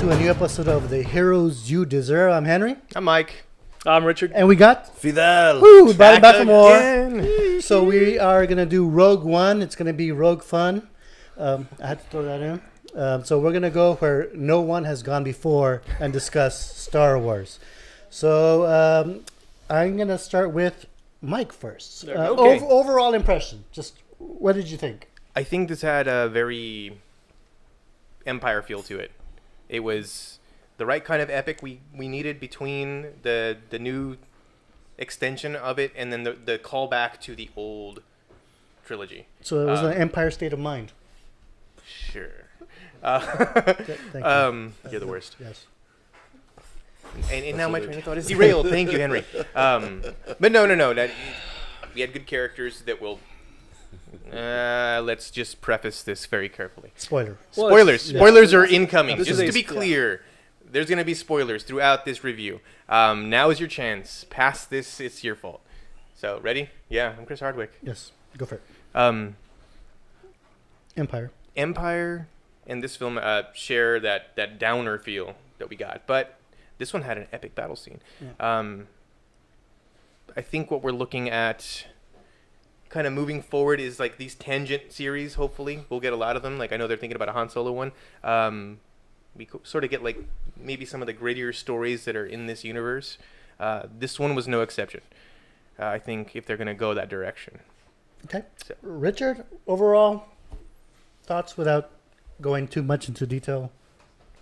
to a new episode of The Heroes You Deserve. I'm Henry. I'm Mike. I'm Richard. And we got Fidel. Woo, back for more. So we are going to do Rogue One. It's going to be Rogue Fun. I had to throw that in. So we're going to go where no one has gone before and discuss Star Wars. So I'm going to start with Mike first. Okay. Overall impression. Just what did you think? I think this had a very Empire feel to it. It was the right kind of epic we needed between the new extension of it and then the callback to the old trilogy. So it was an Empire state of mind. Sure. Thank you. You're the worst. Yes. And now my train of thought is derailed. Thank you, Henry. But no. We had good characters that will... let's just preface this very carefully. Spoilers. Spoilers are incoming. This Just is to be clear, there's going to be spoilers throughout this review. Now is your chance. Past this, it's your fault. So, ready? Yeah, I'm Chris Hardwick. Yes, go for it. Empire and this film share that downer feel that we got. But this one had an epic battle scene. Yeah. I think what we're looking at... kind of moving forward is like these tangent series. Hopefully we'll get a lot of them. Like I know they're thinking about a Han Solo one. We sort of get like maybe some of the grittier stories that are in this universe. This one was no exception. I think if they're going to go that direction. Okay. So. Richard, overall thoughts without going too much into detail?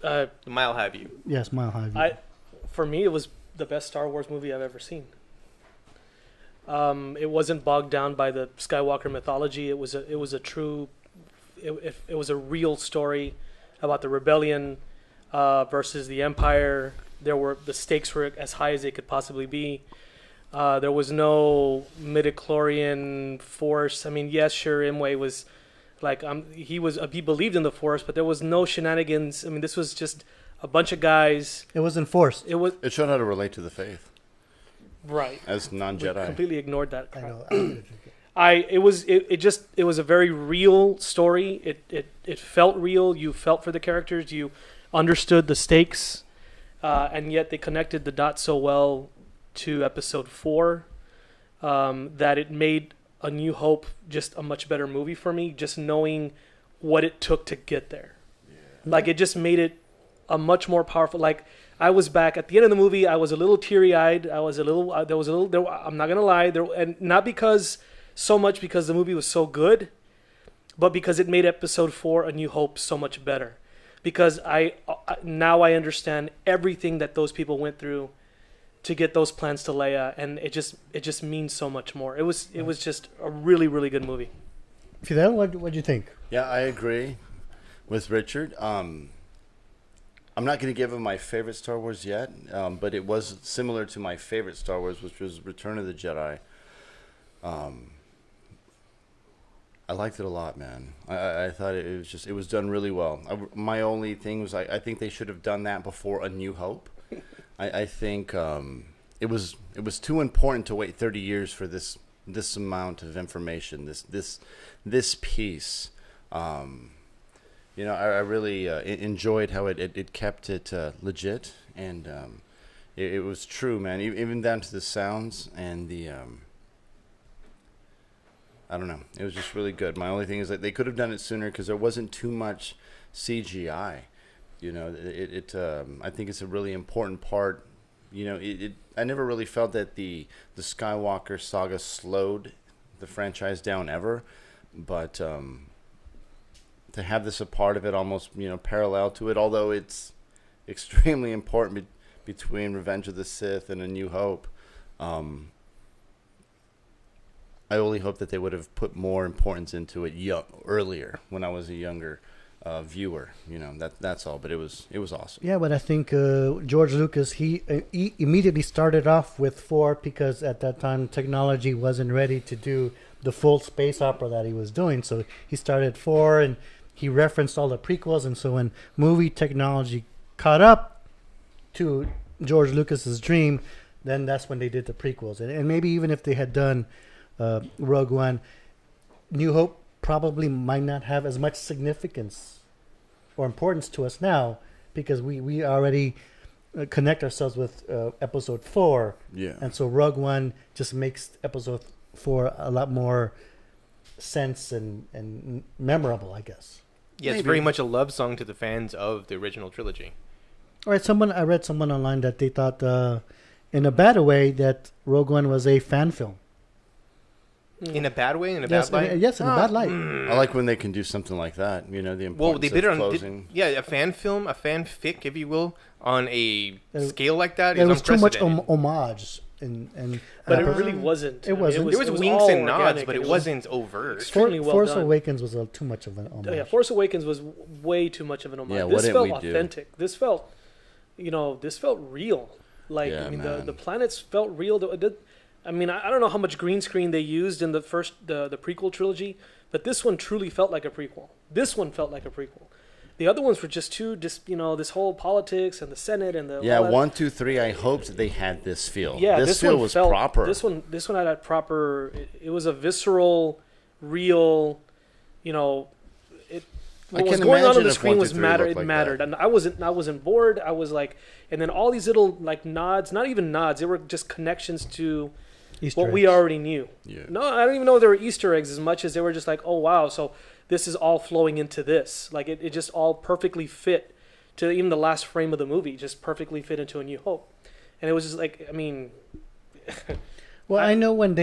Mile High View. Yes, Mile High View. For me, it was the best Star Wars movie I've ever seen. It wasn't bogged down by the Skywalker mythology. It was a true, it was a real story about the rebellion versus the Empire. The stakes were as high as they could possibly be. There was no midichlorian force. I mean, yes, sure, Imwe was like he believed in the Force, but there was no shenanigans. I mean, this was just a bunch of guys. It wasn't forced. It showed how to relate to the faith. Right. As non-Jedi. We completely ignored that. I know. It was a very real story. It felt real. You felt for the characters. You understood the stakes, and yet they connected the dots so well to Episode 4 that it made A New Hope just a much better movie for me. Just knowing what it took to get there, like it just made it a much more powerful. Like. I was back at the end of the movie. I was a little teary-eyed. I'm not gonna lie. And not so much because the movie was so good, but because it made Episode 4, A New Hope, so much better. Because now I understand everything that those people went through to get those plans to Leia, and it just means so much more. It was just a really, really good movie. Fidel, what'd you think? Yeah, I agree with Richard. I'm not going to give him my favorite Star Wars yet, but it was similar to my favorite Star Wars, which was Return of the Jedi. I liked it a lot, man. I thought it was done really well. My only thing was I think they should have done that before A New Hope. I think it was too important to wait 30 years for this amount of information, this piece. I really enjoyed how it kept it legit, and it was true, man. Even down to the sounds and the, I don't know. It was just really good. My only thing is that they could have done it sooner because there wasn't too much CGI. I think it's a really important part. I never really felt that the Skywalker saga slowed the franchise down ever, but to have this a part of it, almost parallel to it, although it's extremely important between Revenge of the Sith and A New Hope. I only hope that they would have put more importance into it earlier when I was a younger viewer. That's all. But it was awesome. Yeah, but I think George Lucas he immediately started off with 4 because at that time technology wasn't ready to do the full space opera that he was doing. So he started 4 and he referenced all the prequels, and so when movie technology caught up to George Lucas's dream, then that's when they did the prequels. And maybe even if they had done Rogue One, New Hope probably might not have as much significance or importance to us now because we already connect ourselves with episode 4. Yeah. And so Rogue One just makes episode 4 a lot more sense and memorable, I guess. Yeah, it's very much a love song to the fans of the original trilogy. All right, I read someone online that they thought, in a bad way, that Rogue One was a fan film. In a bad way, in a Yes, bad light. yes, in a bad light. I like when they can do something like that. You know, the importance Well, they did it of on closing. a fan film, a fanfic, if you will, on a scale like that. There is was too much unprecedented. homage, and But it really wasn't. It wasn't. There was it winks all and nods, organic, but and it wasn't overt. extremely well Force done. Awakens was too much of an homage. Yeah, Force Awakens was way too much of an homage. Yeah, what This didn't felt we do? authentic. This felt, this felt real. Like, Yeah, I mean, man. the planets felt real. I mean, I don't know how much green screen they used in the prequel trilogy, but this one truly felt like a prequel. This one felt like a prequel. The other ones were just this whole politics and the Senate and the Yeah, all that. 1, 2, 3. I hoped they had this feel. Yeah, this feel one was felt, proper. This one had that proper. It was a visceral, real. What was can going on imagine the if screen 1, 2, was 3 matter. looked It like mattered, that. and I wasn't bored. I was like, and then all these little like nods, not even nods. They were just connections to Easter what we eggs. already knew. Yeah. No, I don't even know if they were Easter eggs as much as they were just like, oh wow, so this is all flowing into this. Like it just all perfectly fit to even the last frame of the movie, just perfectly fit into A New Hope. And it was just like, I mean, Well, I know when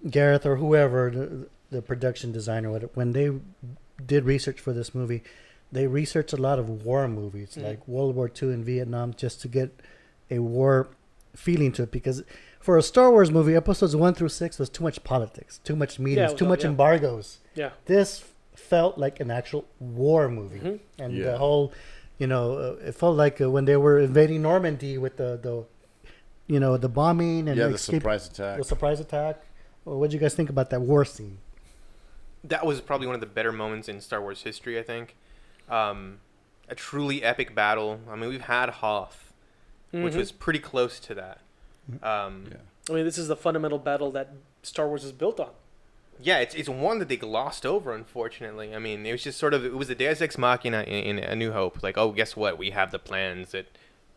Gareth or whoever, the production designer, when they did research for this movie, they researched a lot of war movies, like World War II and Vietnam, just to get a war feeling to it. Because for a Star Wars movie, episodes 1 through 6 was too much politics, too much meetings, it was too much yeah. embargoes. yeah. This felt like an actual war movie. And Yeah. the whole, it felt like when they were invading Normandy with the bombing and Yeah, the escape- surprise attack. the surprise attack. Well, what did you guys think about that war scene? That was probably one of the better moments in Star Wars history, I think. A truly epic battle. I mean, we've had Hoth, which was pretty close to that. Yeah. I mean, this is the fundamental battle that Star Wars is built on. Yeah, it's one that they glossed over, unfortunately. I mean, it was just it was a Deus Ex Machina in A New Hope. Like, oh, guess what? We have the plans that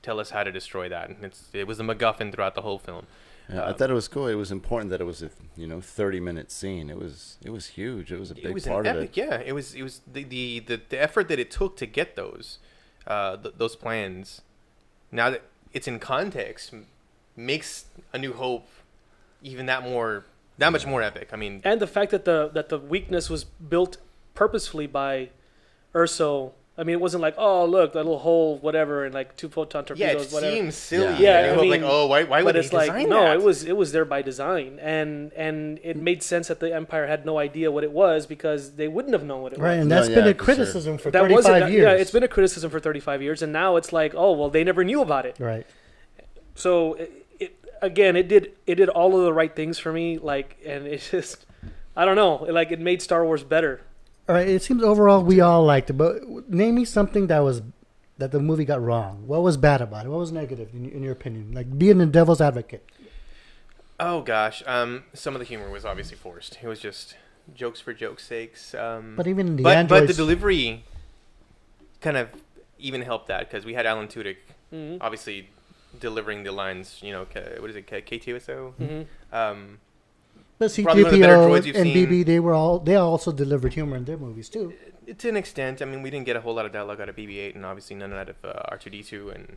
tell us how to destroy that. And it was a MacGuffin throughout the whole film. Yeah, I thought it was cool. It was important that it was a 30-minute scene. It was huge. It was a big It was part an of epic, it. yeah. It was the effort that it took to get those plans. Now that it's in context, makes A New Hope even that much more epic. I mean, And the fact that the weakness was built purposefully by Urso. I mean, it wasn't like, oh, look, that little hole, whatever, and like 2 photon yeah, torpedoes, it whatever. seems silly. Yeah, You know, I mean, like, oh, why But would he it's like, design no, that? it was there by design, and it made sense that the Empire had no idea what it was because they wouldn't have known what it was. Right, and No, that's yeah, been a for criticism for That 35 wasn't, years. yeah, it's been a criticism for 35 years, and now it's like, oh, well, they never knew about it. right. So it did all of the right things for me, like, and it's just, I don't know, it made Star Wars better. All right. It seems overall we all liked it, but name me something that the movie got wrong. What was bad about it? What was negative in your opinion? Like being the devil's advocate. Oh gosh, some of the humor was obviously forced. It was just jokes for jokes' sakes. But even the but the androids, delivery kind of even helped that because we had Alan Tudyk Mm-hmm. obviously delivering the lines. What is it? K2SO. Mm-hmm. but probably one of the better droids C-3PO you've and seen. BB, they also delivered humor in their movies too. To an extent, I mean, we didn't get a whole lot of dialogue out of BB-8, and obviously none out of R2D2, and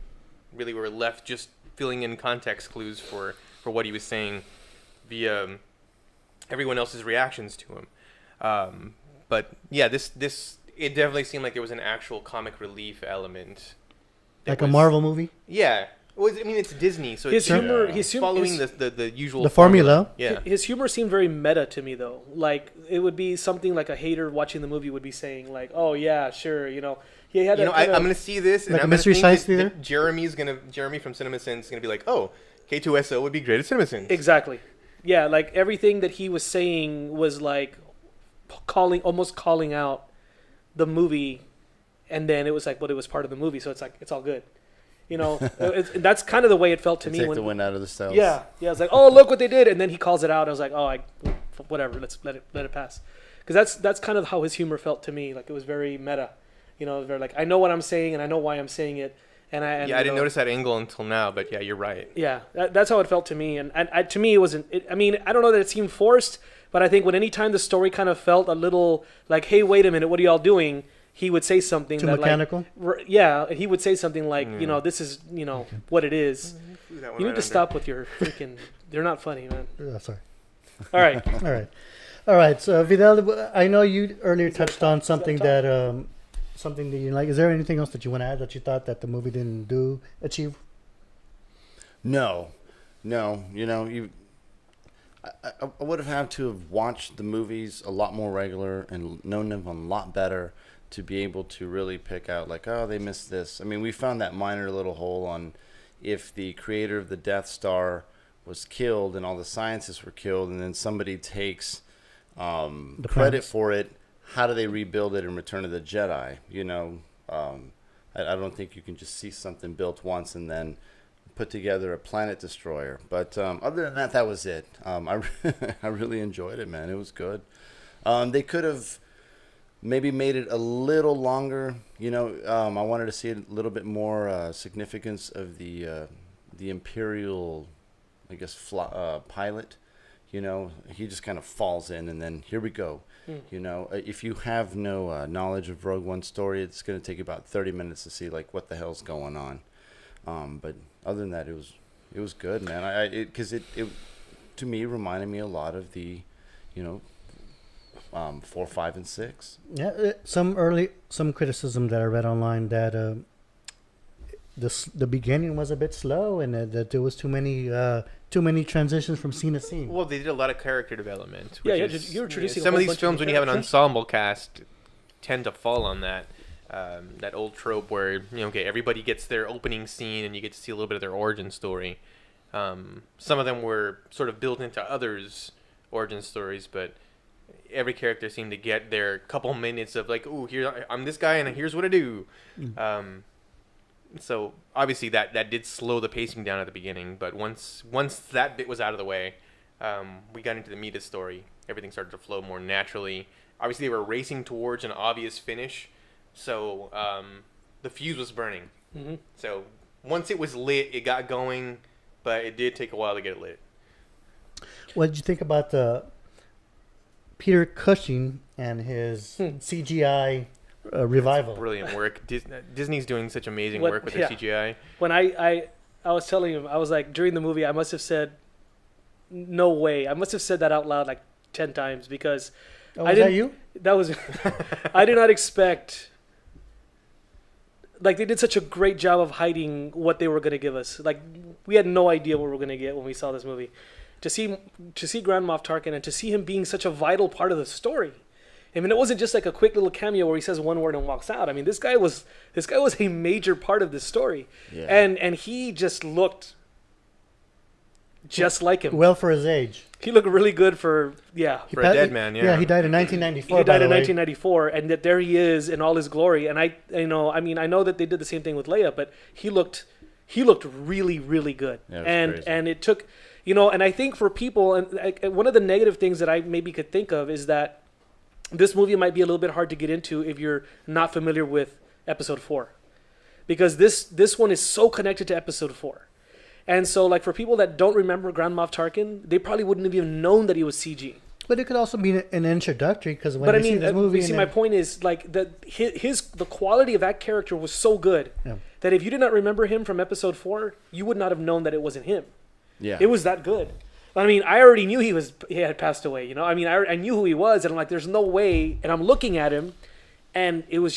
really we were left just filling in context clues for what he was saying via everyone else's reactions to him. But yeah, this it definitely seemed like there was an actual comic relief element. that Like a was- Marvel movie. Yeah. Well, I mean, it's Disney, so His it's humor, following the usual The formula. Yeah. His humor seemed very meta to me, though. Like it would be something like a hater watching the movie would be saying, like, "Oh yeah, sure," He had that I'm kinda- gonna see this, and Like a I'm gonna Mystery think Science that Theater? Jeremy from CinemaSins is gonna be like, "Oh, K2SO would be great at CinemaSins." Exactly. Yeah, like everything that he was saying was like almost calling out the movie, and then it was like, but it was part of the movie, so it's like it's all good. That's kind of the way it felt to me. Take the wind out of the sails. Yeah, it's like, oh, look what they did, and then he calls it out. I was like, oh, whatever, let's let it pass, because that's kind of how his humor felt to me. Like it was very meta, You know, they're like, I know what I'm saying and I know why I'm saying it. And I didn't notice that angle until now, but yeah, you're right. Yeah, that's how it felt to me. And to me, it wasn't. I mean, I don't know that it seemed forced, but I think when any time the story kind of felt a little like, hey, wait a minute, what are y'all doing? He would say something too that mechanical. Like, yeah, he would say something like, you know, this is, you know, what it is. You need to stop with your freaking. They're not funny, man. Sorry. All right. All right. So Fidel, I know you earlier touched on something that something that you like. Is there anything else that you want to add that you thought that the movie didn't achieve? No. You know, I would have had to have watched the movies a lot more regular and known them a lot better to be able to really pick out like, oh, they missed this. I mean, we found that minor little hole on if the creator of the Death Star was killed and all the scientists were killed, and then somebody takes credit for it. How do they rebuild it in Return of the Jedi? You know, I don't think you can just see something built once and then put together a planet destroyer. But other than that, that was it. I really enjoyed it, man. It was good. They could have maybe made it a little longer. You know, I wanted to see a little bit more significance of the Imperial, I guess, pilot. You know, he just kind of falls in, and then here we go. You know, if you have no knowledge of Rogue One's story, it's going to take you about 30 minutes to see like what the hell's going on. But other than that, it was good, man. Because it to me reminded me a lot of the, you know, 4, 5, and 6. Yeah, some criticism that I read online that the beginning was a bit slow and that there was too many transitions from scene to scene. Well, they did a lot of character development. Yeah, you're introducing some of these films when you have an ensemble cast tend to fall on that. That old trope where, you know, okay, everybody gets their opening scene and you get to see a little bit of their origin story. Some of them were sort of built into others' origin stories, but every character seemed to get their couple minutes of like, ooh, here I'm this guy and here's what I do. So obviously that did slow the pacing down at the beginning, but once that bit was out of the way, we got into the meat of the story. Everything started to flow more naturally. Obviously, they were racing towards an obvious finish, so the fuse was burning. Mm-hmm. So once it was lit, it got going, but it did take a while to get it lit. What did you think about the Peter Cushing and his CGI revival? Brilliant work. Disney's doing such amazing work with their CGI. When I was telling him, I was like, during the movie, I must have said, no way. I must have said that out loud like 10 times because was that you? That was, I did not expect, like they did such a great job of hiding what they were going to give us. Like we had no idea what we were going to get when we saw this movie. To see Grand Moff Tarkin and to see him being such a vital part of the story. I mean, it wasn't just like a quick little cameo where he says one word and walks out. I mean, this guy was a major part of this story, and he just looked just like him. Well, for his age, he looked really good for a dead man. Yeah, he died in 1994. He died in 1994, and that there he is in all his glory. And I know that they did the same thing with Leia, but he looked really, really good. Yeah, and it took, you know, and I think for people, and one of the negative things that I maybe could think of is that this movie might be a little bit hard to get into if you're not familiar with Episode 4. Because this one is so connected to Episode 4. And so, like, for people that don't remember Grand Moff Tarkin, they probably wouldn't have even known that he was CG. But it could also be an introductory, because when you see this movie... my point is, like, the quality of that character was so good that if you did not remember him from Episode 4, you would not have known that it wasn't him. Yeah. It was that good. I mean, I already knew he had passed away, you know? I mean, I knew who he was, and I'm like, there's no way. And I'm looking at him, and it was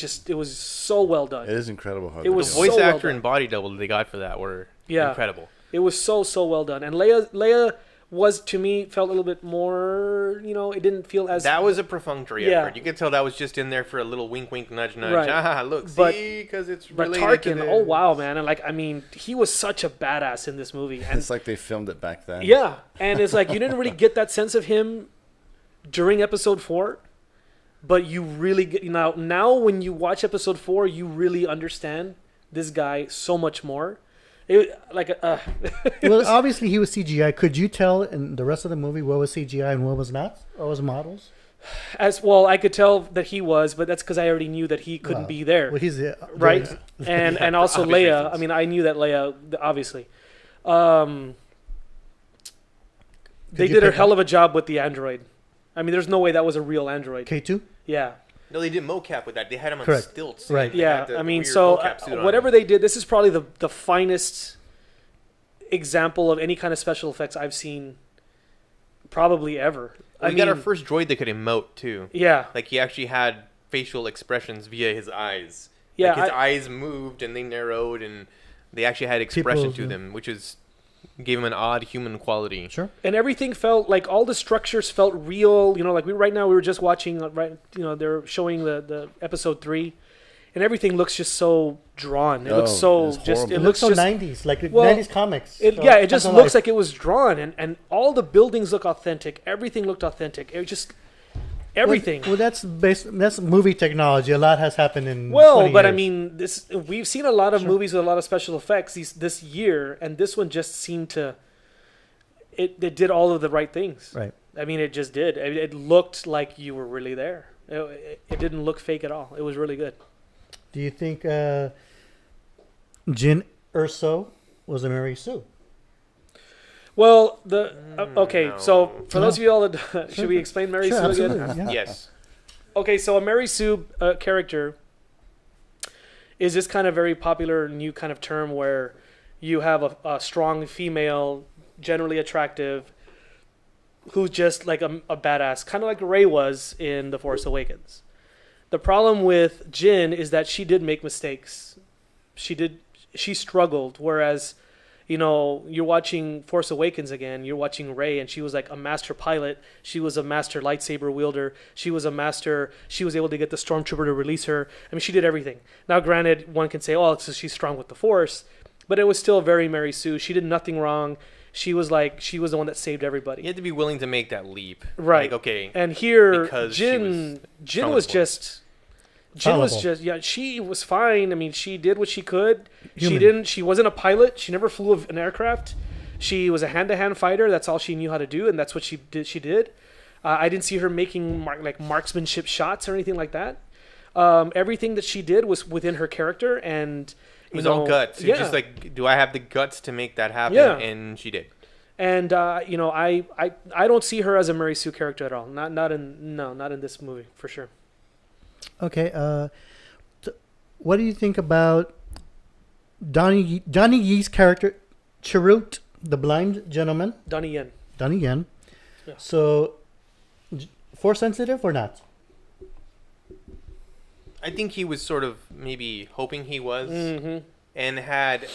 so well done. It is incredible how it was the voice actor and body double that they got for that were incredible. It was so well done. And Leia was, to me, felt a little bit more, you know, it didn't feel as... That was a perfunctory effort. You could tell that was just in there for a little wink, wink, nudge, nudge. Right. Ah, look, see, because it's related Tarkin, to oh, wow, man. And, like, I mean, he was such a badass in this movie. And it's like they filmed it back then. Yeah, and it's like you didn't really get that sense of him during Episode 4, but you really get... Now when you watch Episode 4, you really understand this guy so much more. Well, obviously he was CGI. Could you tell in the rest of the movie what was CGI and what was not? Or was models? As well, I could tell that he was, but that's because I already knew that he couldn't Well, be there, Well, he's right? yeah. And also obvious Leia. reasons. I mean, I knew that Leia, obviously. They Did you did a pick hell up- of a job with the android. I mean, there's no way that was a real android. K2. Yeah, No, they did mocap with that. They had him on Correct. stilts. Right. They yeah. had the I mean, weird so mocap suit on whatever him. they did, this is probably the finest example of any kind of special effects I've seen, probably ever. We got our first droid that could emote too. Yeah, Like he actually had facial expressions via his eyes. yeah. Like his eyes moved and they narrowed and they actually had expression to them, which is gave him an odd human quality. Sure. And everything felt like all the structures felt real. You know, like right now we were just watching. Right, you know, they're showing the episode 3, and everything looks just so drawn. It looks Oh, so it's just. horrible. It It looks looks so just. 90s, like Well, 90s comics. It, So yeah, it just come to looks life. like it was drawn, and all the buildings look authentic. Everything looked authentic. It just everything. Well, that's movie technology. A lot has happened in. Well, 20 but I years. mean, we've seen a lot of movies with a lot of special effects this year, and this one just seemed to. It did all of the right things. Right. I mean, it just did. It looked like you were really there. It didn't look fake at all. It was really good. Do you think Jin Erso was a Mary Sue? Well, okay. No. So for No. those of you all that should we explain Mary Sure, Sue again? absolutely. Yeah. Yes. Okay, so a Mary Sue character is this kind of very popular new kind of term where you have a strong female, generally attractive, who's just like a badass, kind of like Rey was in The Force Awakens. The problem with Jin is that she did make mistakes. She struggled, whereas, you know, you're watching Force Awakens again, you're watching Rey, and she was like a master pilot. She was a master lightsaber wielder. She was able to get the stormtrooper to release her. I mean, she did everything. Now, granted, one can say, oh, it's 'cause she's strong with the Force, but it was still very Mary Sue. She did nothing wrong. She was the one that saved everybody. You had to be willing to make that leap. Right. Like, okay. And here, Because she Jin strong was with the just. Jin was Fallible. just, yeah, she was fine. I mean, she did what she could. Human. She wasn't a pilot. She never flew an aircraft. She was a hand-to-hand fighter. That's all she knew how to do, and that's what she did. I didn't see her making marksmanship shots or anything like that. Everything that she did was within her character, and It was all guts. It's Yeah. just like, do I have the guts to make that happen? Yeah. And she did. And I don't see her as a Mary Sue character at all. Not in this movie for sure. Okay. What do you think about Donnie Yee's character, Chirrut, the blind gentleman? Donnie Yen. Donnie Yen. Yeah. So, force sensitive or not? I think he was sort of maybe hoping he was, Mm-hmm. and had,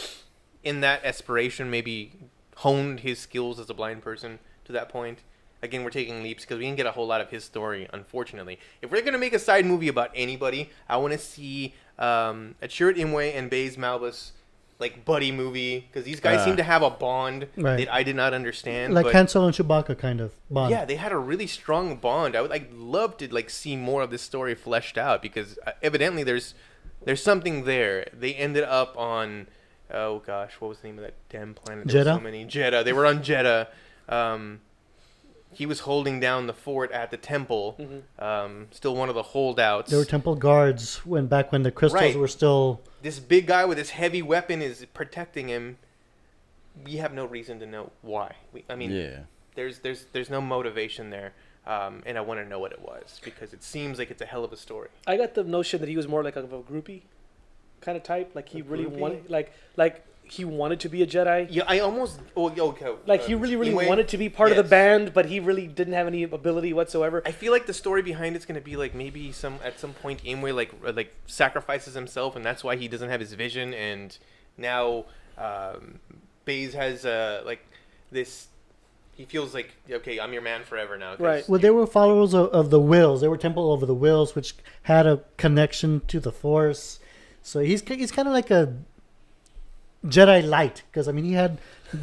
in that aspiration, maybe honed his skills as a blind person to that point. Again, we're taking leaps because we didn't get a whole lot of his story, unfortunately. If we're going to make a side movie about anybody, I want to see a Chirrut Imwe and Baze Malbus like buddy movie, because these guys seem to have a bond Right. that I did not understand. Like but Han Solo and Chewbacca kind of bond. yeah, they had a really strong bond. I would love to see more of this story fleshed out, because evidently there's something there. They ended up on, oh gosh, what was the name of that damn planet? There were Jeddah? so many. Jeddah. They were on Jeddah. He was holding down the fort at the temple. Still one of the holdouts. They were temple guards back when the crystals Right. were still. This big guy with this heavy weapon is protecting him. We have no reason to know why. Yeah. There's no motivation there, and I want to know what it was, because it seems like it's a hell of a story. I got the notion that he was more like a groupie kind of type. Like he really groupie? wanted, like he wanted to be a Jedi. Yeah, I almost. Oh, okay. Like he really Imwe, wanted to be part of the yes. band, but he really didn't have any ability whatsoever. I feel like the story behind it's gonna be like maybe at some point Imwe like sacrifices himself, and that's why he doesn't have his vision, and now Baze has like this. He feels like, okay, I'm your man forever now. 'cause Right. Well, they were followers of the Wills. They were temple over the Wills, which had a connection to the Force. So he's kind of like a Jedi light, because I mean he had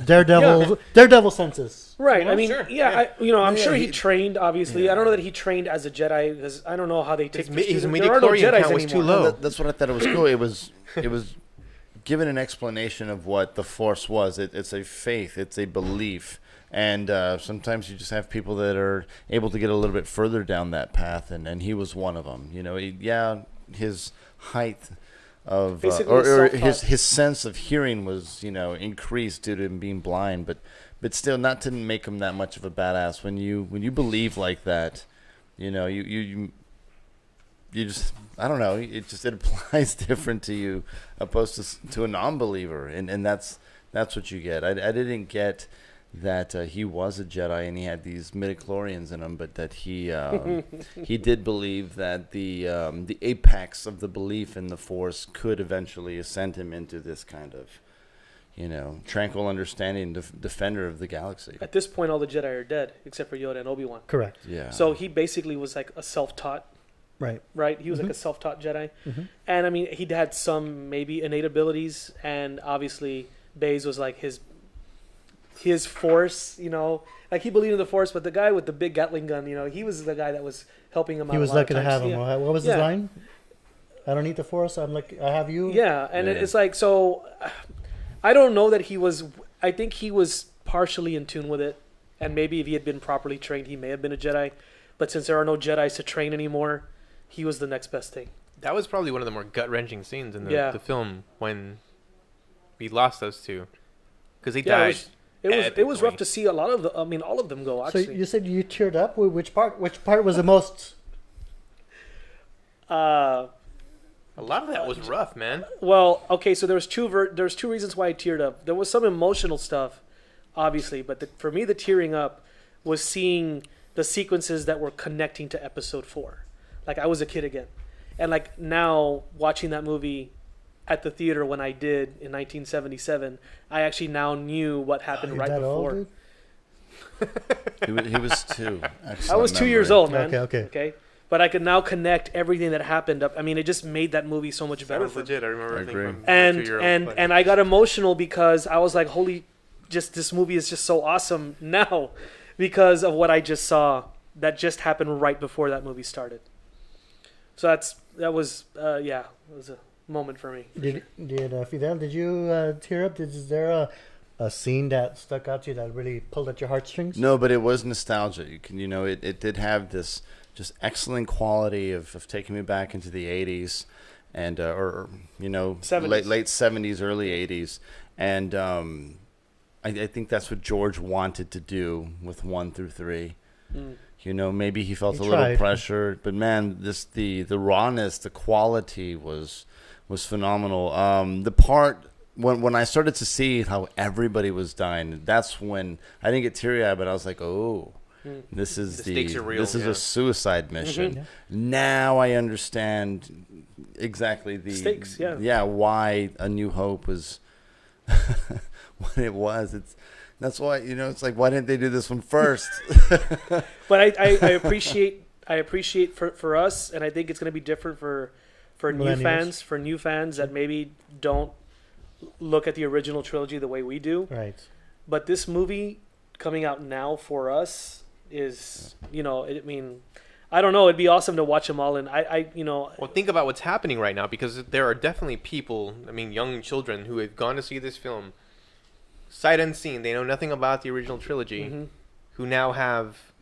Daredevil senses. Right. You know, I mean, sure, yeah. yeah. I'm Yeah, sure he he- trained. Obviously, Yeah. I don't know that he trained as a Jedi, because I don't know how they take. His there are no midichlorian Jedis count was too anymore. low. That's what I thought it was cool. It was given an explanation of what the Force was. It's a faith. It's a belief And sometimes you just have people that are able to get a little bit further down that path, and he was one of them. You know, his height of or his sense of hearing was, you know, increased due to him being blind, but still not to make him that much of a badass. When you believe like that, you know, you just, I don't know, it applies different to you opposed to a non-believer, and that's what you get. I didn't get that he was a Jedi and he had these midichlorians in him, but that he he did believe that the apex of the belief in the Force could eventually ascend him into this kind of, you know, tranquil understanding, defender of the galaxy. At this point, all the Jedi are dead except for Yoda and Obi-Wan. Correct. Yeah. So he basically was like a self-taught. Right. He was like a self-taught Jedi, and I mean, he'd had some maybe innate abilities, and obviously Baze was like his Force, you know, like he believed in the Force, but the guy with the big Gatling gun, you know, he was the guy that was helping him out. He was lucky to have him. Yeah. What was his line? I don't need the Force. I have you. Yeah, and it's like, so I don't know that he was. I think he was partially in tune with it, and maybe if he had been properly trained, he may have been a Jedi. But since there are no Jedis to train anymore, he was the next best thing. That was probably one of the more gut-wrenching scenes in the film when we lost those two, because they died. It was rough to see a lot of all of them go. Actually, so you said you teared up. Which part? Which part was the most? A lot of that was rough, man. Well, okay, so there's two reasons why I teared up. There was some emotional stuff, obviously, but for me, the tearing up was seeing the sequences that were connecting to Episode 4. Like, I was a kid again, and like now watching that movie at the theater when I did in 1977, I actually now knew what happened right before. He was 2. I was 2 years old, man. Okay. But I could now connect everything that happened up. I mean, it just made that movie so much better. Sounds legit. I remember thinking and I got emotional because I was like, holy, just this movie is just so awesome now because of what I just saw that just happened right before that movie started. So that was it was a moment for me. Did Fidel, did you tear up? Is there a scene that stuck out to you that really pulled at your heartstrings? No, but it was nostalgia. It did have this just excellent quality of taking me back into the 80s and or 70s. late 70s, early 80s, and I think that's what George wanted to do with 1 through 3. You know, maybe he felt a little pressure, but man, the rawness, the quality was phenomenal. The part when I started to see how everybody was dying, that's when I didn't get teary-eyed, but I was like, oh, this is the stakes are real. This is a suicide mission. Mm-hmm. Now I understand exactly the stakes. Why A New Hope was what it was. That's why, it's like, why didn't they do this one first? But I appreciate for us, and I think it's going to be different for new fans that maybe don't look at the original trilogy the way we do. Right. But this movie coming out now for us is, I don't know. It'd be awesome to watch them all, and Well, think about what's happening right now, because there are definitely people, young children who have gone to see this film sight unseen. They know nothing about the original trilogy, who now have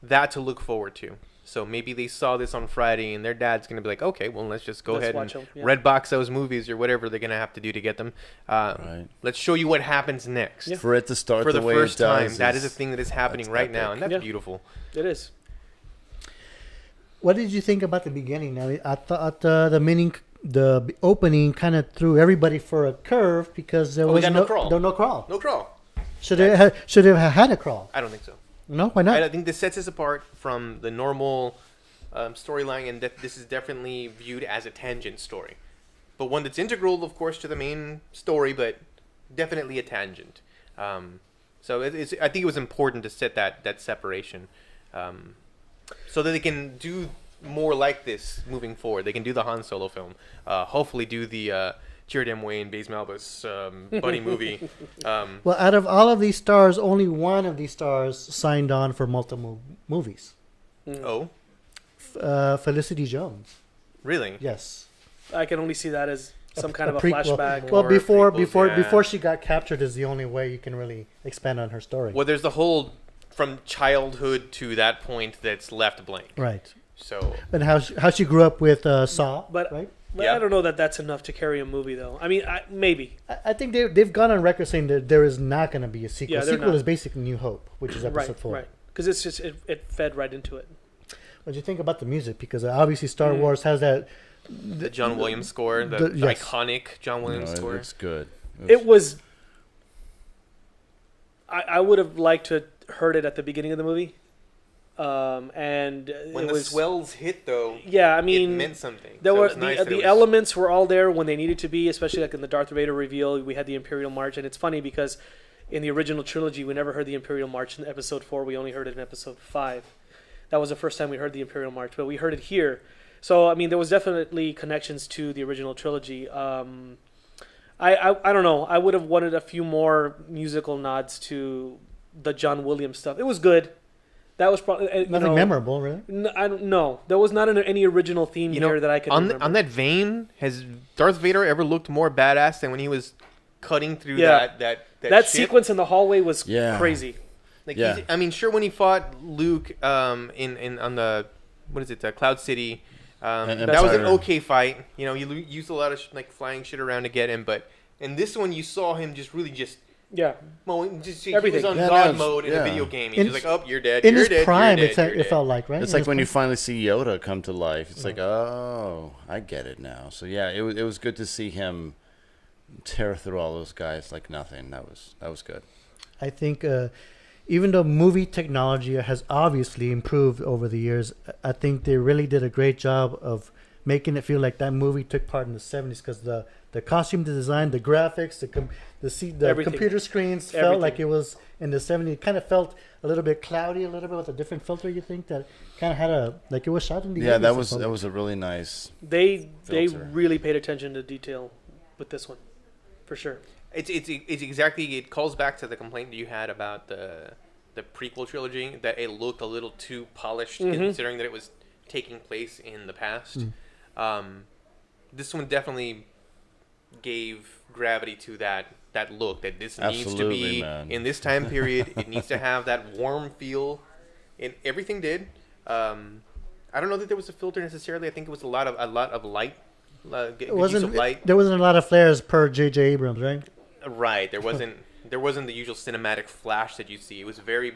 that to look forward to. So maybe they saw this on Friday and their dad's going to be like, okay, well, let's just go ahead and red box those movies or whatever they're going to have to do to get them. Right. Let's show you what happens next. Yeah. For it to start for the way first it does time. That is a thing that is happening right now, and that's beautiful. It is. What did you think about the beginning? I thought the opening kind of threw everybody for a curve because there was no crawl. No crawl. Should have had a crawl. I don't think so. No, why not? I think this sets us apart from the normal storyline, and that this is definitely viewed as a tangent story, but one that's integral, of course, to the main story, but definitely a tangent. So I think it was important to set that separation, so that they can do more like this moving forward. They can do the Han Solo film, hopefully do the Jared M. Wayne, Baze Malbus buddy movie. Well, out of all of these stars, only one of these stars signed on for multiple movies. Oh? Felicity Jones. Really? Yes. I can only see that as some kind of a prequel. flashback. Well, Or before prequels, before yeah. before she got captured is the only way you can really expand on her story. Well, there's the whole from childhood to that point that's left blank. Right. So And how she grew up with Saw. But- right. But Yeah. I don't know that that's enough to carry a movie, though. I mean, maybe. I think they've gone on record saying that there is not going to be a sequel. Yeah, A they're sequel not. is basically New Hope, which is episode 4. Right. Because it's just it fed right into it. What do you think about the music? Because obviously Star Wars has that. the John Williams score, the yes. iconic John Williams No, score. it's good. It was. I would have liked to have heard it at the beginning of the movie, and When it the was swells hit, though, yeah. I it mean, meant something. there So it were was nice that it the was- elements were all there when they needed to be, especially like in the Darth Vader reveal. We had the Imperial March, and it's funny because in the original trilogy, we never heard the Imperial March in Episode 4. We only heard it in Episode 5. That was the first time we heard the Imperial March, but we heard it here. So I mean, there was definitely connections to the original trilogy. I don't know. I would have wanted a few more musical nods to the John Williams stuff. It was good. That was probably Nothing memorable, really. I don't know. There was not any original theme here that I could remember. on that vein, has Darth Vader ever looked more badass than when he was cutting through Yeah. that that ship? sequence in the hallway was Yeah. crazy. Like, Yeah. I mean, sure, when he fought Luke in on the what is it, Cloud City, And that was an Empire. okay fight. You know, you used a lot of like flying shit around to get him, but in this one, you saw him just really just Yeah. mowing. Just he Everything. was on Yeah, God no, it's- mode in yeah. a video game. He's In- just like, oh, you're dead. In you're his dead, prime, you're dead, you're it dead. felt like, right? It's In like his when you prime. finally see Yoda come to life. It's like, oh, I get it now. So yeah, it was good to see him tear through all those guys like nothing. That was good. I think even though movie technology has obviously improved over the years, I think they really did a great job of making it feel like that movie took part in the 70s because the costume design, the graphics, the Everything. computer screens felt Everything. like it was in the 70s. It kind of felt a little bit cloudy, a little bit with a different filter. You think that kind of had like it was shot in the Yeah, 80s that or was something. a really nice. They Filter. really paid attention to detail with this one, for sure. It's exactly, it calls back to the complaint that you had about the prequel trilogy, that it looked a little too polished considering that it was taking place in the past. This one definitely gave gravity to that look, that this needs to Absolutely, be man. in this time period. It needs to have that warm feel, and everything did. I don't know that there was a filter necessarily. I think it was a lot of light. Good use of light. There wasn't a lot of flares per J.J. Abrams, right? Right. There wasn't the usual cinematic flash that you see. It was very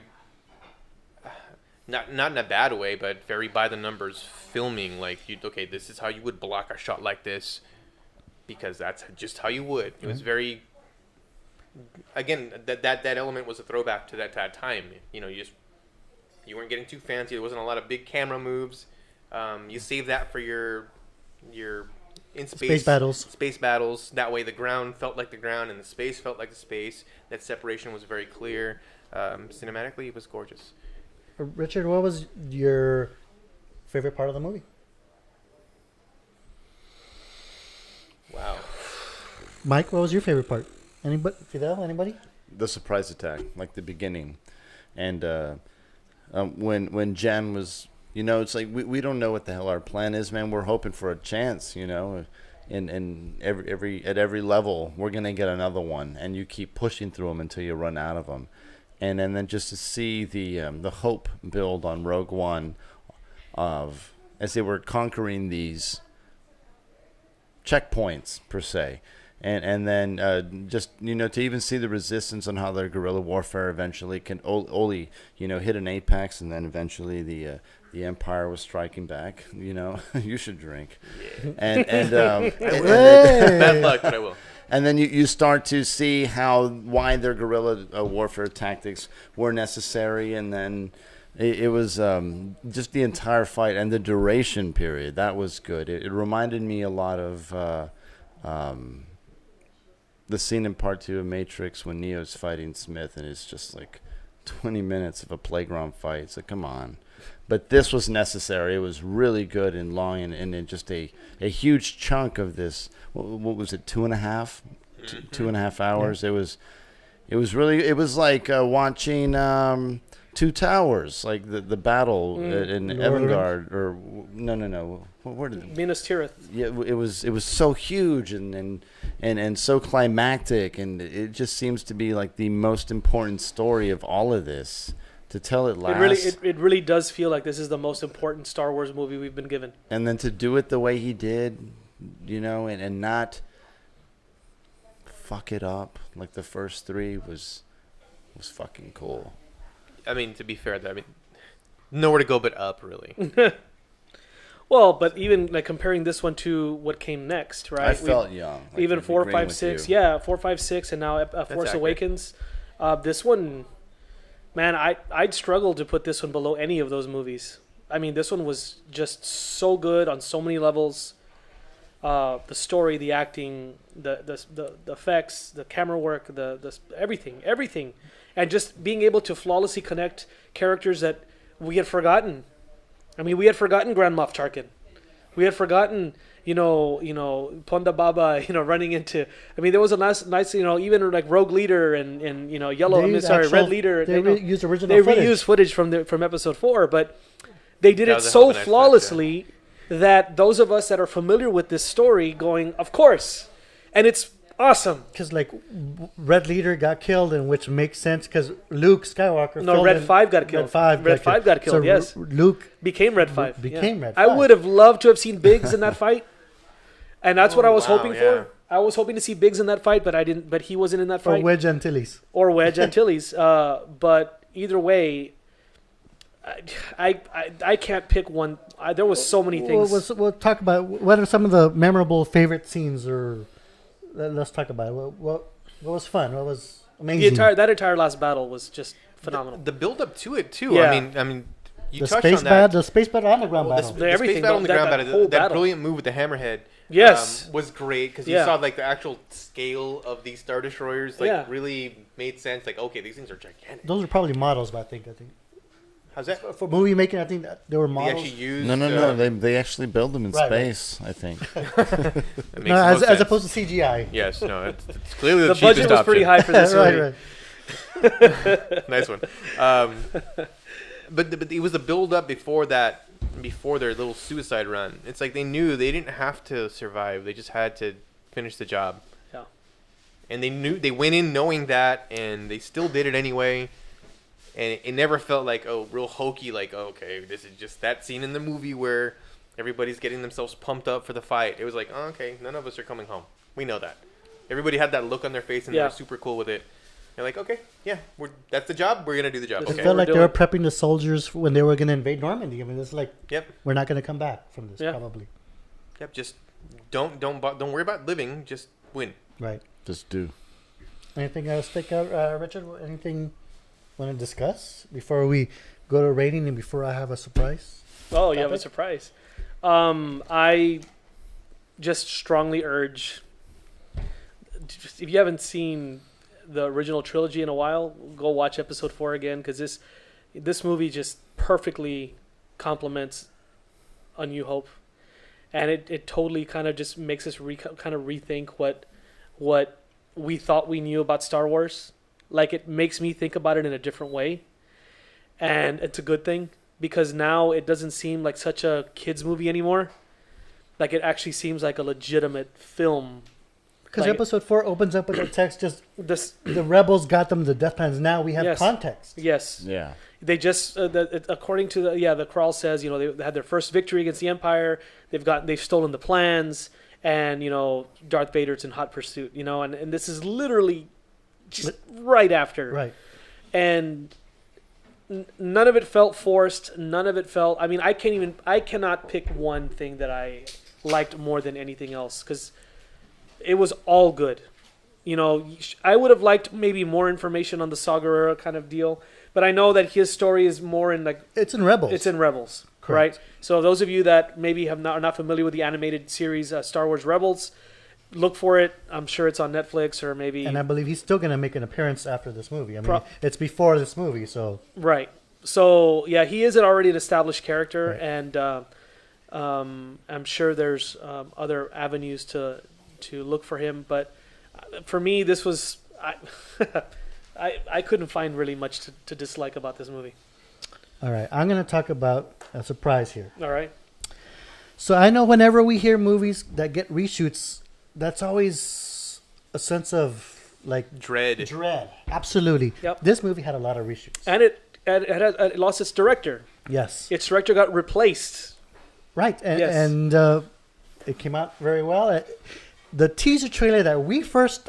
not in a bad way, but very by the numbers filming. Like, this is how you would block a shot like this, because that's just how you would. It was very, again, that element was a throwback to that time. You know, you weren't getting too fancy. There wasn't a lot of big camera moves. You save that for your in Space battles. Space battles. That way, the ground felt like the ground, and the space felt like the space. That separation was very clear. Cinematically, it was gorgeous. Richard, what was your favorite part of the movie? Wow. Mike, what was your favorite part? Anybody? Fidel? Anybody? The surprise attack, like the beginning, and when Jan was, it's like we don't know what the hell our plan is, man. We're hoping for a chance, and at every level we're gonna get another one, and you keep pushing through them until you run out of them, and then just to see the hope build on Rogue One, of as they were conquering these checkpoints per se. And then just to even see the resistance on how their guerrilla warfare eventually can only hit an apex, and then eventually the Empire was striking back. You should drink. Yeah. And Bad luck, but I will. and then you start to see why their guerrilla warfare tactics were necessary, and then it was just the entire fight and the duration period that was good. It reminded me a lot of the scene in Part 2 of Matrix when Neo's fighting Smith, and it's just like 20 minutes of a playground fight. So come on. But this was necessary. It was really good and long, and just a huge chunk of this. What was it? 2.5 hours. It was like watching Two Towers, like the battle in Evangard, or no. Where did Minas Tirith. Yeah, it was so huge and so climactic, and it just seems to be like the most important story of all of this to tell it last. It really does feel like this is the most important Star Wars movie we've been given. And then to do it the way he did, and not fuck it up like the first three was fucking cool. I mean, to be fair, nowhere to go but up, really. Well, but even like comparing this one to what came next, right? I felt young. Like, even 4, 5, 6, yeah, 4, 5, 6, and now Force Awakens. This one, man, I'd struggle to put this one below any of those movies. I mean, this one was just so good on so many levels. The story, the acting, the effects, the camera work, the everything, and just being able to flawlessly connect characters that we had forgotten. I mean, we had forgotten Grand Moff Tarkin. We had forgotten, Ponda Baba, running into. I mean, there was a nice, even like Rogue Leader and Red Leader. They reused original. They footage. reused footage from Episode 4, but they did it so flawlessly that those of us that are familiar with this story going, of course, and it's awesome. Because like Red Leader got killed, and which makes sense because Luke Skywalker. No, Red 5 got killed. Red 5 got killed. So yes, Luke became Red 5. Red 5. I would have loved to have seen Biggs in that fight, and that's what I was hoping for. I was hoping to see Biggs in that fight, but I didn't. But he wasn't in that fight. Or Wedge Antilles. Or Antilles. But either way, I can't pick one. There was so many things. We'll talk about what are some of the memorable favorite scenes, or let's talk about it. What was fun? What was amazing? That entire last battle was just phenomenal. The build up to it too. Yeah. I mean, you touched on that. The space battle on the ground battle. The space battle on the ground battle. That brilliant move with the hammerhead. Yes, was great because you saw like the actual scale of these Star Destroyers. Like really made sense. Like okay, these things are gigantic. Those are probably models, but I think. How's that? For movie making, I think that they were models. They actually used... No. They actually build them in space, I think. No, as opposed to CGI. Yes, no, it's clearly the cheapest budget was pretty high for this. right. Nice one. But it was the build up before their little suicide run. It's like they knew they didn't have to survive. They just had to finish the job. Yeah. And they went in knowing that, and they still did it anyway. And it never felt like, real hokey, like, okay, this is just that scene in the movie where everybody's getting themselves pumped up for the fight. It was like, okay, none of us are coming home. We know that. Everybody had that look on their face, and they were super cool with it. They're like, okay, yeah, that's the job. We're going to do the job. It felt like they were prepping the soldiers when they were going to invade Normandy. I mean, it's like, we're not going to come back from this, probably. Yep, just don't worry about living. Just win. Right. Just do. Anything else stick out, Richard? Anything... want to discuss before we go to rating and before I have a surprise? Oh, you have a surprise. I just strongly urge, if you haven't seen the original trilogy in a while, go watch Episode 4 again, because this movie just perfectly complements A New Hope, and it totally kind of just makes us kind of rethink what we thought we knew about Star Wars. Like, it makes me think about it in a different way. And it's a good thing, because now it doesn't seem like such a kid's movie anymore. Like, it actually seems like a legitimate film. Because Episode 4 opens up with a text, just the rebels got them the death plans. Now we have context. Yes. Yeah. They just, according to the crawl says, they had their first victory against the Empire. They've stolen the plans. And, Darth Vader's in hot pursuit, and this is literally... just right after. Right. And none of it felt forced. None of it felt... I mean, I cannot pick one thing that I liked more than anything else, because it was all good. I would have liked maybe more information on the Saw Gerrera kind of deal, but I know that his story is more in like... It's in Rebels. It's in Rebels, correct. Right? So those of you that maybe are not familiar with the animated series Star Wars Rebels... look for it. I'm sure it's on Netflix or maybe... And I believe he's still going to make an appearance after this movie. I mean, it's before this movie, so... Right. So, yeah, he is already an established character, right. And I'm sure there's other avenues to look for him. But for me, this was... I couldn't find really much to dislike about this movie. All right, I'm going to talk about a surprise here. All right. So I know whenever we hear movies that get reshoots, that's always a sense of like Dread. Dread. Absolutely. Yep. This movie had a lot of reshoots. And it lost its director. Yes. Its director got replaced. Right. And, Yes. and it came out very well. The teaser trailer that we first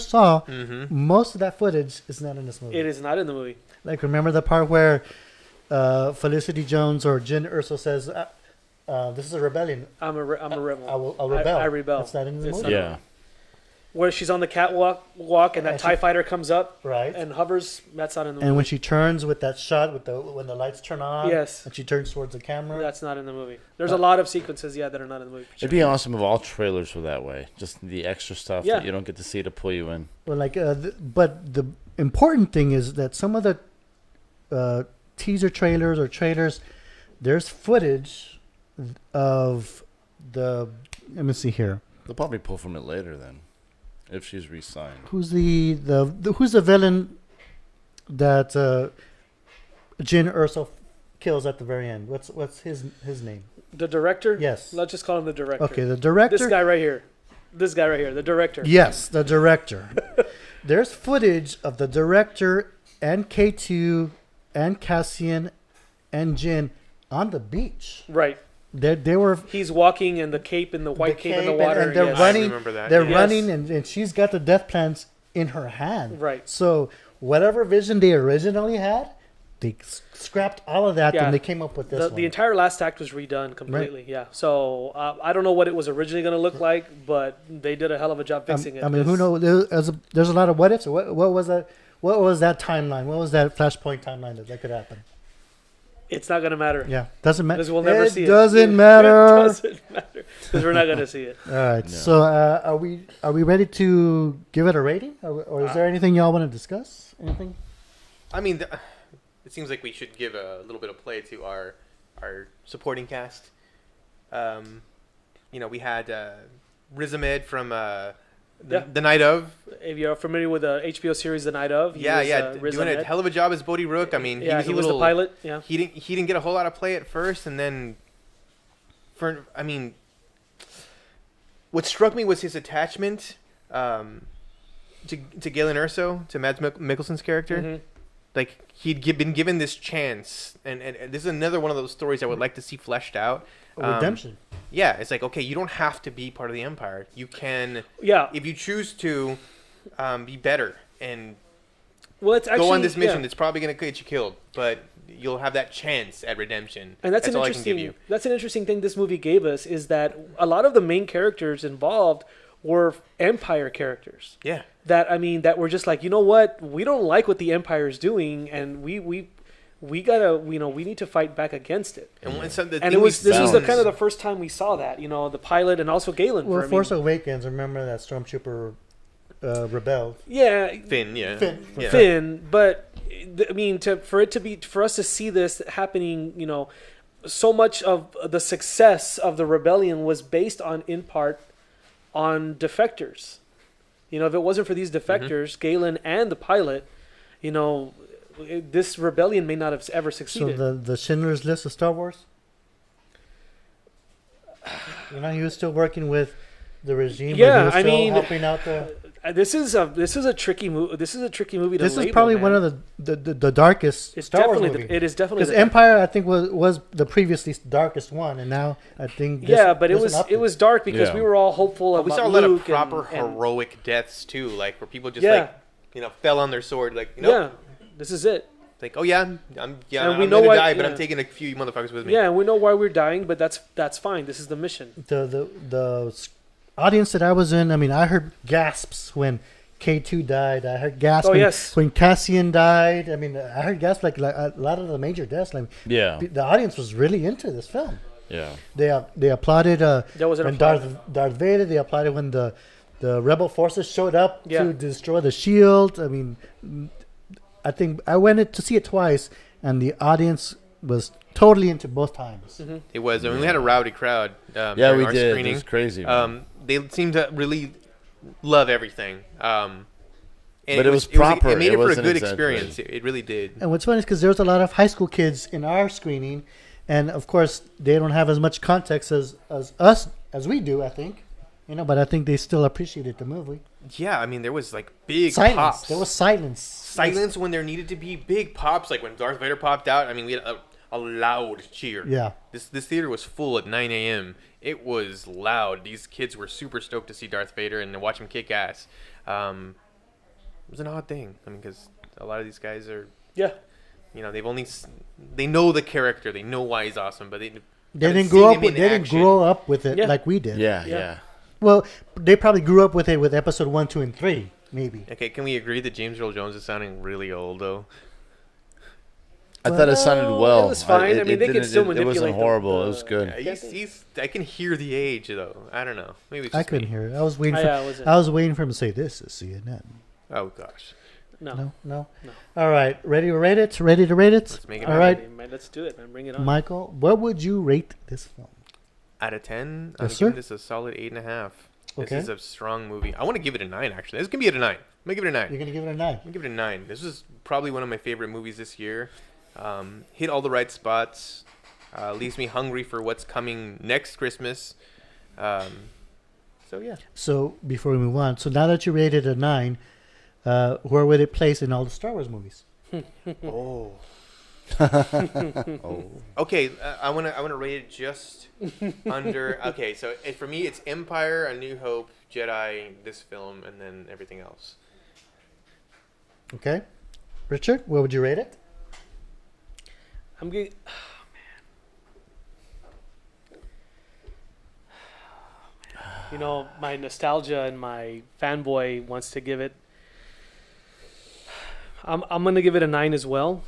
saw, most of that footage is not in this movie. It is not in the movie. Like, remember the part where Felicity Jones or Jyn Erso says, this is a rebellion. I'm a rebel. I'll rebel. I rebel. That's not in the It's movie. not- Yeah. Where she's on the catwalk, and that And TIE fighter comes up Right. and hovers. That's not in the movie. And when she turns with that shot, when the lights turn on, Yes. and she turns towards the camera. That's not in the movie. There's a lot of sequences, that are not in the movie. It'd be awesome if all trailers were that way. Just the extra stuff Yeah. that you don't get to see to pull you in. Well, but the important thing is that some of the teaser trailers or trailers, there's footage of the. Let me see here. They'll probably pull from it later then, if she's re-signed. Who's who's the villain that Jyn Erso kills at the very end? What's his name? The director? Yes. Let's just call him the director. Okay, the director. This guy right here. The director. Yes, the director. There's footage of the director and K2 and Cassian and Jyn on the beach. Right. They were He's walking in the cape and the white cape in the water. and they're yes. running. I remember that, They're yes. running, and she's got the death plans in her hand. Right. So whatever vision they originally had, they scrapped all of that, Yeah. and they came up with this one. The entire last act was redone completely. Right. Yeah. So I don't know what it was originally going to look like, but they did a hell of a job fixing it. I mean, who knows? There's a lot of what ifs. What was that? What was that timeline? What was that Flashpoint timeline that could happen? It's not going to matter. Yeah, doesn't matter. Because we'll never see it. Doesn't matter. It doesn't matter because we're not going to see it. All right. No. So are we ready to give it a rating, or is there anything y'all want to discuss? Anything? I mean, it seems like we should give a little bit of play to our supporting cast. We had Riz Ahmed from the Night of. If you're familiar with the HBO series The Night of, he was, Riz doing Ahmed. a hell of a job as Bodhi Rook. I mean, he was the pilot. Yeah. He didn't get a whole lot of play at first, and then what struck me was his attachment to Galen Erso, to Mads Mikkelsen's character. Mhm. Like he'd been given this chance, and this is another one of those stories I would like to see fleshed out. Redemption. Yeah, it's like, okay, you don't have to be part of the Empire. You can, Yeah. if you choose to, be better and Well, it's actually go on this mission. yeah. It's probably going to get you killed, but you'll have that chance at redemption. And that's all I can give you. That's an interesting thing this movie gave us is that a lot of the main characters involved were Empire characters. Yeah. That were just like, you know what, we don't like what the Empire is doing, and we gotta, we need to fight back against it. And, This was the kind of the first time we saw that, the pilot and also Galen. Well, Force Awakens. Remember that Stormtrooper rebelled. Yeah, Finn, yeah. Yeah. Finn, but for us to see this happening, so much of the success of the rebellion was based in part on defectors. If it wasn't for these defectors, Galen and the pilot, this rebellion may not have ever succeeded. So the Schindler's List of Star Wars. He was still working with the regime. Yeah, but he was still helping out the. This is a tricky movie. This is a tricky movie to label. This is probably man. one of the darkest It's Star Wars definitely movie. it is definitely Because Empire, I think, was the previously darkest one, and now I think but it was dark because we were all hopeful about we saw a lot of Luke proper and heroic deaths too, like where people just fell on their sword, like this is it. Like, oh yeah, I'm And we I'm know gonna why- die, but yeah. I'm taking a few motherfuckers with me. Yeah, and we know why we're dying, but that's fine. This is the mission. The audience that I was in. I mean, I heard gasps when K2 died. I heard gasps when Cassian died. I mean, I heard gasps like a lot of the major deaths. Like, the audience was really into this film. Yeah. They applauded There was an when applause. Darth Vader. They applauded when the rebel forces showed up to destroy the shield. I mean, I think I went to see it twice, and the audience was totally into both times. Mm-hmm. It was. I mean, we had a rowdy crowd. Yeah, during we our did. Screening. It was crazy. Man. They seemed to really love everything. And But it was proper. It made it for a wasn't good exaggerated. experience. It really did. And what's funny is because there was a lot of high school kids in our screening, and of course they don't have as much context as us as we do. I think, but I think they still appreciated the movie. Yeah, I mean, there was like big Silence. pops. There was silence. Silence when there needed to be big pops, like when Darth Vader popped out. I mean, we had a loud cheer. Yeah. This theater was full at 9 a.m. It was loud. These kids were super stoked to see Darth Vader and to watch him kick ass. It was an odd thing. I mean, because a lot of these guys are, Yeah. they know the character. They know why he's awesome, but they didn't grow up. They didn't grow up with it Yeah. like we did. Yeah. Well, they probably grew up with it with episode 1, 2, and 3, maybe. Okay, can we agree that James Earl Jones is sounding really old though? I thought it sounded well. It was fine. I mean, they could still It manipulate wasn't horrible. It was good. I can hear the age though. I don't know. Maybe it's I just couldn't me. hear it. I was waiting. I wasn't. I was waiting for him to say, "This is CNN." Oh gosh, No. No. All right, ready to rate it? Ready to rate it? Let's make it All happen. right, Man, let's do it, man. Bring it on. Michael. What would you rate this film? out of 10, Yes, I'm sir. giving this a solid 8.5. This Okay. is a strong movie. I want to give it a 9. Actually, this is gonna be at a 9. I'm gonna give it a 9. You're gonna give it a 9. I'm gonna give it a 9. This is probably one of my favorite movies this year. Hit all the right spots. Leaves me hungry for what's coming next Christmas. So yeah. So before we move on, so now that you rated a 9, where would it place in all the Star Wars movies? Oh. Oh. Okay, I wanna rate it just under. Okay, so for me, it's Empire, A New Hope, Jedi, this film, and then everything else. Okay, Richard, where would you rate it? I'm getting. My nostalgia and my fanboy wants to give it. I'm gonna give it a 9 as well.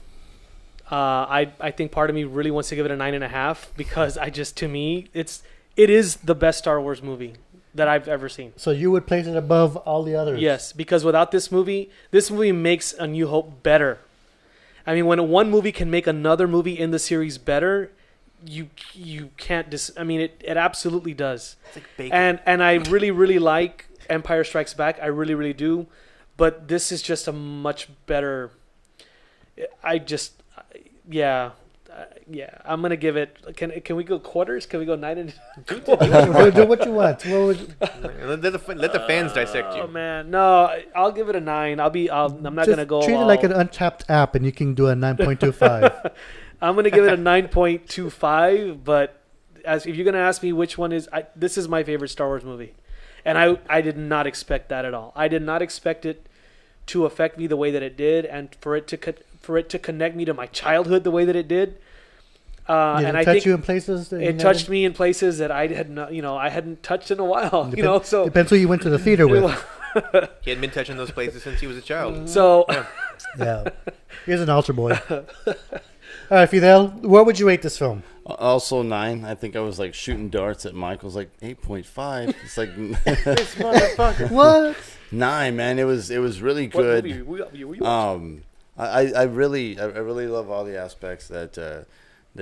I think part of me really wants to give it a 9.5 because to me it is the best Star Wars movie that I've ever seen. So you would place it above all the others? Yes, because without this movie makes A New Hope better. I mean, when one movie can make another movie in the series better, you can't it absolutely does. It's like bacon. And I really, really like Empire Strikes Back. I really, really do. But this is just a much better. I'm gonna give it. Can we go quarters? Can we go 9 and? Do what you want. Let the fans dissect you. Oh man, no! I'll give it a 9. I'm not Just gonna go. treat it like an untapped app, and you can do a 9.25. I'm gonna give it a 9.25. But if you're gonna ask me which one is, this is my favorite Star Wars movie, and I did not expect that at all. I did not expect it to affect me the way that it did, and for it to connect me to my childhood the way that it did. And I touch you in places. It touched me in places that I had not, I hadn't touched in a while. So depends who you went to the theater with. He hadn't been touching those places since he was a child. So Yeah, he's an altar boy. All right, Fidel, what would you rate this film? Also 9. I think I was like shooting darts at Michael's like 8.5. It's like This motherfucker. What? 9, man. It was really good. What movie were you watching? I really love all the aspects that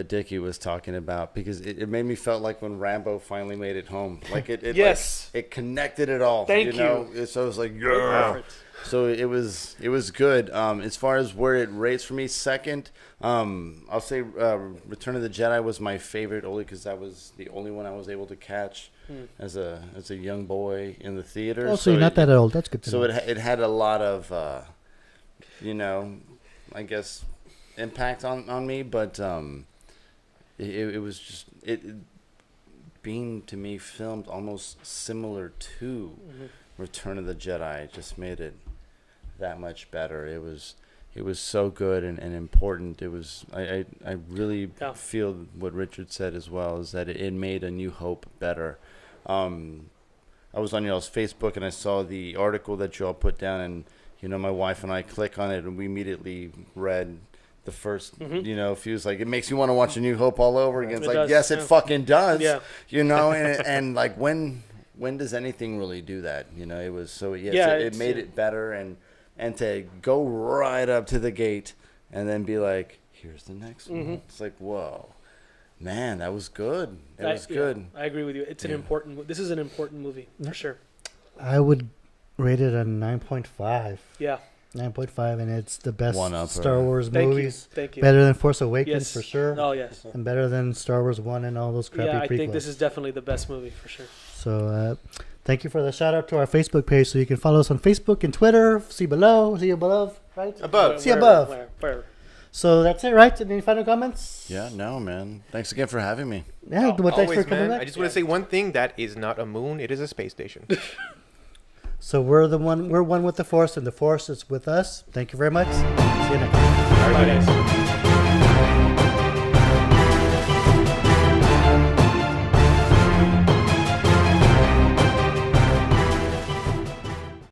Dickie was talking about because it made me felt like when Rambo finally made it home. Like it Yes. it connected it all. Thank So I was like, yeah. So it was good. As far as where it rates for me, second, I'll say Return of the Jedi was my favorite only because that was the only one I was able to catch as a young boy in the theater. Oh, so you're not that old. That's good to So know. it had a lot of, I guess, impact on me, but it was just being to me filmed almost similar to Return of the Jedi just made it that much better. It was so good and important. It was I really feel what Richard said as well is that it made A New Hope better. I was on y'all's Facebook and I saw the article that y'all put down, and my wife and I click on it and we immediately read the first few. Like it makes you want to watch A New Hope all over again. It's It like does, yes, it fucking does. Yeah. And like when does anything really do that? It was so it made it better and to go right up to the gate and then be like, here's the next one. It's like, whoa, man, that was good. It was good. I agree with you. It's an important. This is an important movie for sure. I would rated a 9.5. Yeah. 9.5, and it's the best One upper. Star Wars Thank movies. you. Thank you. Better than Force Awakens Yes. for sure, Oh yes. and better than Star Wars 1 and all those crappy Yeah, I prequels. think this is definitely the best movie for sure. So thank you for the shout out to our Facebook page. So you can follow us on Facebook and Twitter. See below, see above, right? Above. See above. Where? So that's it, right? Any final comments? Yeah, no, man. Thanks again for having me. Yeah, well, thanks Always, for coming man. back. I just want to say one thing. That is not a moon. It is a space station. So we're one with the Force, and the Force is with us. Thank you very much. See you next time. Bye, guys.